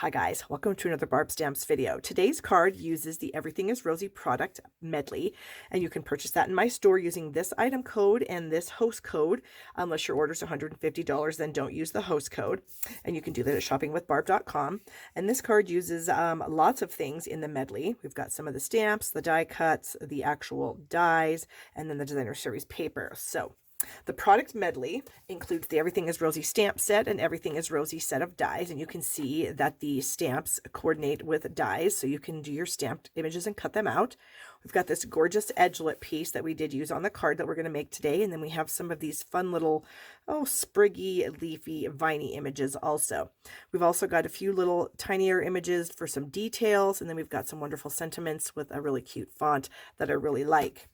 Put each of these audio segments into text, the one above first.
Hi guys, welcome to another Barb Stamps video. Today's card uses the Everything is Rosy product medley, and you can purchase that in my store using this item code and this host code. Unless your order is $150, then don't use the host code. And you can do that at shoppingwithbarb.com. And this card uses lots of things in the medley. We've got some of the stamps, the die cuts, the actual dies, and then the designer series paper. So the product medley includes the Everything is Rosy stamp set and Everything is Rosy set of dies, and you can see that the stamps coordinate with dies, so you can do your stamped images and cut them out. We've got this gorgeous Edgelit piece that we did use on the card that we're going to make today, and then we have some of these fun little, spriggy, leafy, viney images also. We've also got a few little tinier images for some details, and then we've got some wonderful sentiments with a really cute font that I really like.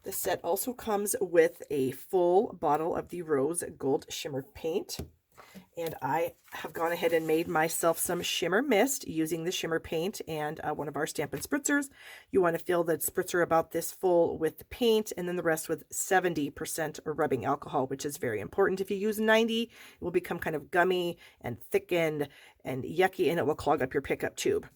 The set also comes with a full bottle of the Rose Gold Shimmer paint. And I have gone ahead and made myself some shimmer mist using the shimmer paint and one of our Stampin' Spritzers. You want to fill the spritzer about this full with the paint, and then the rest with 70% rubbing alcohol, which is very important. If you use 90, it will become kind of gummy and thickened and yucky, and it will clog up your pickup tube.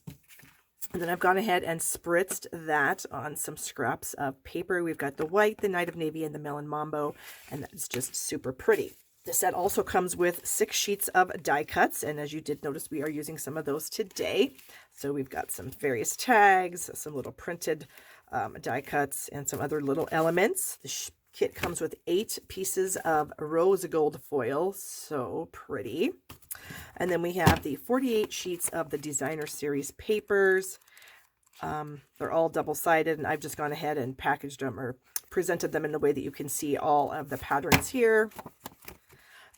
And then I've gone ahead and spritzed that on some scraps of paper. We've got the white, the Night of Navy, and the Melon Mambo, and that's just super pretty. The set also comes with 6 sheets of die cuts, and as you did notice, we are using some of those today. So we've got some various tags, some little printed die cuts, and some other little elements. The kit comes with 8 pieces of rose gold foil, so pretty. And then we have the 48 sheets of the designer series papers. They're all double-sided, and I've just gone ahead and packaged them or presented them in the way that you can see all of the patterns here.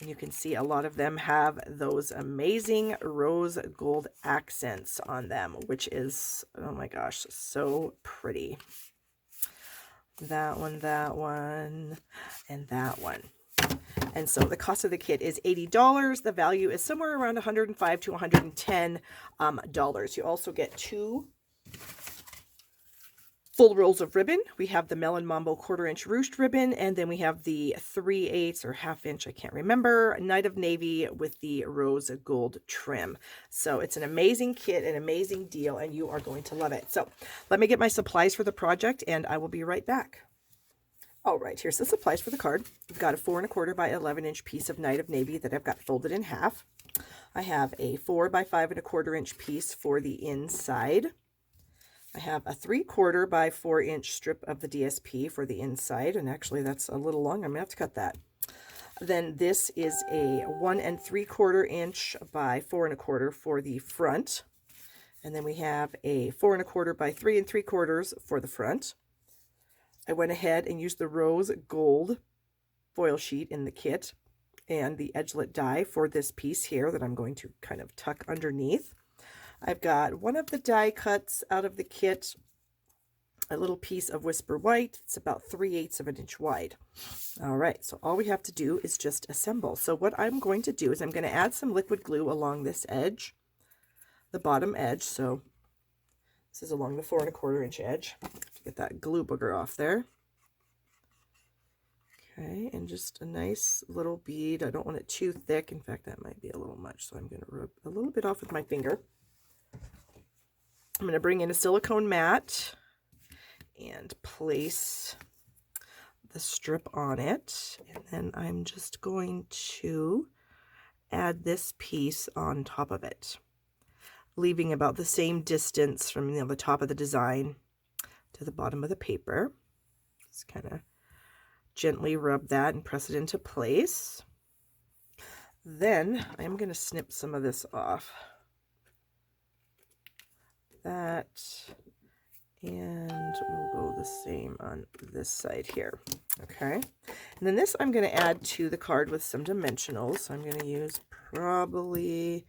And you can see a lot of them have those amazing rose gold accents on them, which is, oh my gosh, so pretty. That one, and that one. And so the cost of the kit is $80. The value is somewhere around $105 to $110. You also get 2 full rolls of ribbon. We have the Melon Mambo 1/4-inch ruched ribbon, and then we have the 3/8 or 1/2 inch, I can't remember, Night of Navy with the rose gold trim. So it's an amazing kit, an amazing deal, and you are going to love it. So let me get my supplies for the project, and I will be right back. All right, here's the supplies for the card. We've got a 4 1/4 by 11-inch piece of Night of Navy that I've got folded in half. I have a 4 by 5 1/4-inch piece for the inside. I have a 3/4 by 4-inch strip of the DSP for the inside, and actually that's a little long. I'm gonna have to cut that. Then this is a 1 3/4 inch by 4 1/4 for the front, and then we have a 4 1/4 by 3 3/4 for the front. I went ahead and used the rose gold foil sheet in the kit and the Edgelit die for this piece here that I'm going to kind of tuck underneath. I've got one of the die cuts out of the kit, a little piece of Whisper White. It's about 3/8 of an inch wide. All right, so all we have to do is just assemble. So what I'm going to do is I'm going to add some liquid glue along this edge, the bottom edge. So this is along the 4 1/4 inch edge. To get that glue booger off there. Okay, and just a nice little bead. I don't want it too thick. In fact, that might be a little much, so I'm going to rub a little bit off with my finger. I'm going to bring in a silicone mat and place the strip on it, and then I'm just going to add this piece on top of it, leaving about the same distance from the top of the design to the bottom of the paper. Just kind of gently rub that and press it into place. Then I'm going to snip some of this off. That, and we'll go the same on this side here. Okay, and then this I'm going to add to the card with some dimensionals. So I'm going to use probably,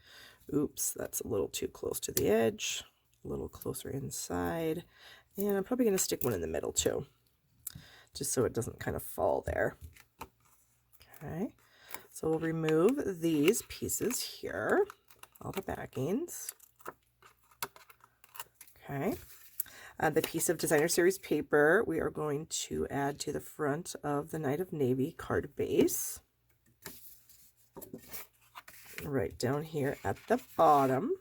oops, that's a little too close to the edge, a little closer inside, and I'm probably going to stick one in the middle too, just so it doesn't kind of fall there. Okay, so we'll remove these pieces here, all the backings. Okay, the piece of designer series paper we are going to add to the front of the Night of Navy card base. right down here at the bottom.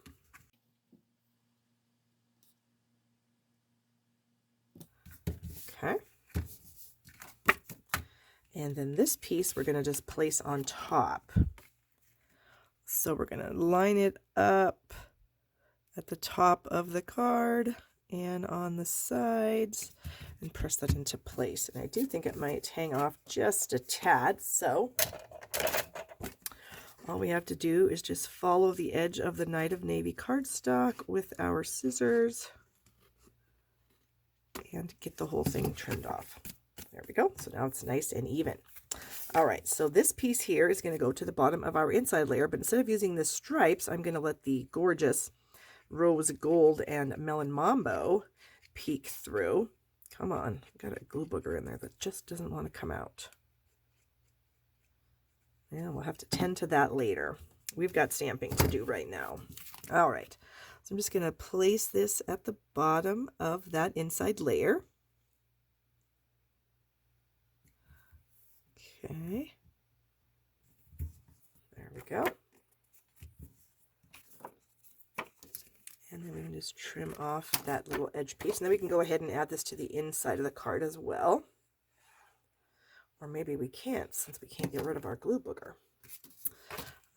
Okay. And then this piece we're going to just place on top. So we're going to line it up at the top of the card and on the sides and press that into place. And I do think it might hang off just a tad, so all we have to do is just follow the edge of the Knight of Navy cardstock with our scissors and get the whole thing trimmed off. There we go. So now it's nice and even. All right, so this piece here is going to go to the bottom of our inside layer, but instead of using the stripes, I'm going to let the gorgeous rose gold and melon mambo peek through. Come on, I've got a glue booger in there that just doesn't want to come out. Yeah, we'll have to tend to that later. We've got stamping to do right now. All right, so I'm just going to place this at the bottom of that inside layer. Okay, there we go. And then we can just trim off that little edge piece. And then we can go ahead and add this to the inside of the card as well. Or maybe we can't, since we can't get rid of our glue booger.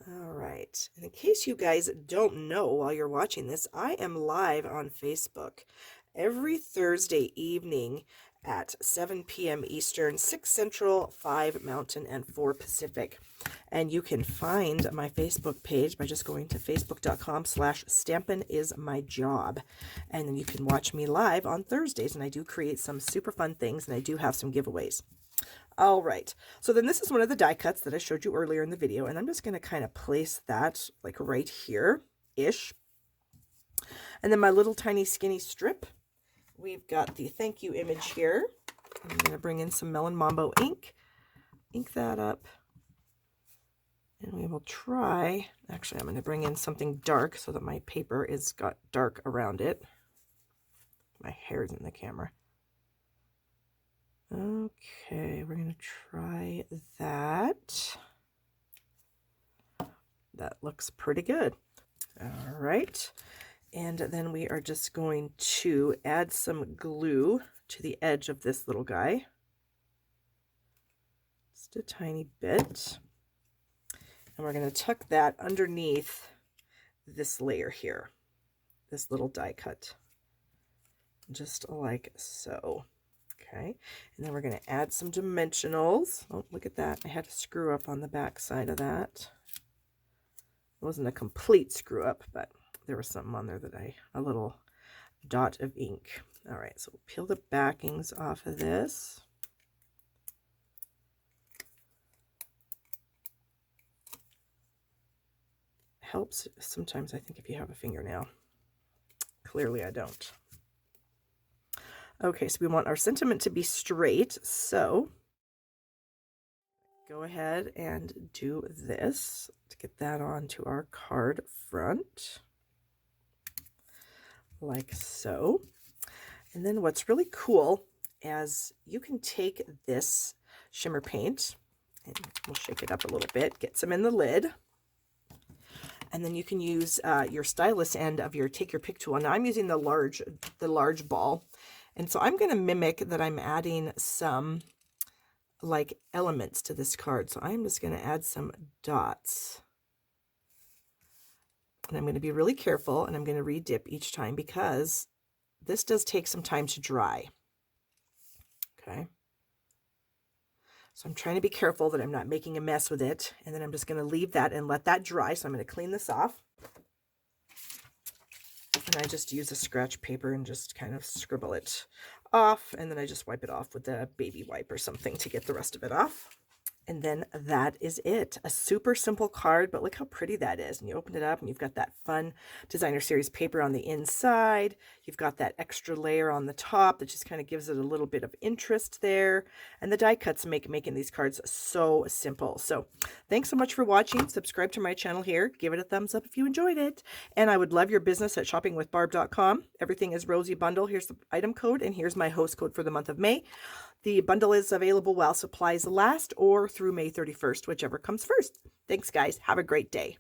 All right. And in case you guys don't know while you're watching this, I am live on Facebook every Thursday evening at 7 p.m. Eastern, 6 Central, 5 Mountain, and 4 Pacific. And you can find my Facebook page by just going to facebook.com/stampinismyjob. And then you can watch me live on Thursdays. And I do create some super fun things, and I do have some giveaways. All right, so then this is one of the die cuts that I showed you earlier in the video, and I'm just going to kind of place that like right here-ish. And then my little tiny skinny strip, we've got the thank you image here. I'm going to bring in some Melon Mambo ink that up, and we will try, actually I'm going to bring in something dark so that my paper is got dark around it. My hair's in the camera. Okay, we're going to try that. That looks pretty good. All right, and then we are just going to add some glue to the edge of this little guy. Just a tiny bit. And we're going to tuck that underneath this layer here, this little die cut, just like so. Okay, and then we're going to add some dimensionals. Oh, look at that. I had a screw up on the back side of that. It wasn't a complete screw up, but there was something on there that a little dot of ink. All right, so we'll peel the backings off of this. Helps sometimes, I think, if you have a fingernail. Clearly I don't. Okay, so we want our sentiment to be straight, so go ahead and do this to get that onto our card front, like so. And then what's really cool is you can take this shimmer paint, and we'll shake it up a little bit, get some in the lid, and then you can use your stylus end of your take your pick tool. Now I'm using the large ball. And so I'm going to mimic that I'm adding some like elements to this card. So I'm just going to add some dots. And I'm going to be really careful, and I'm going to re-dip each time because this does take some time to dry. Okay. So I'm trying to be careful that I'm not making a mess with it. And then I'm just going to leave that and let that dry. So I'm going to clean this off. And I just use a scratch paper and just kind of scribble it off. And then I just wipe it off with a baby wipe or something to get the rest of it off. And then that is it. A super simple card, but look how pretty that is. And you open it up and you've got that fun designer series paper on the inside. You've got that extra layer on the top that just kind of gives it a little bit of interest there. And the die cuts make making these cards so simple. So thanks so much for watching. Subscribe to my channel here. Give it a thumbs up if you enjoyed it. And I would love your business at shoppingwithbarb.com. Everything is Rosy Bundle. Here's the item code, and here's my host code for the month of May. The bundle is available while supplies last or through May 31st, whichever comes first. Thanks, guys. Have a great day.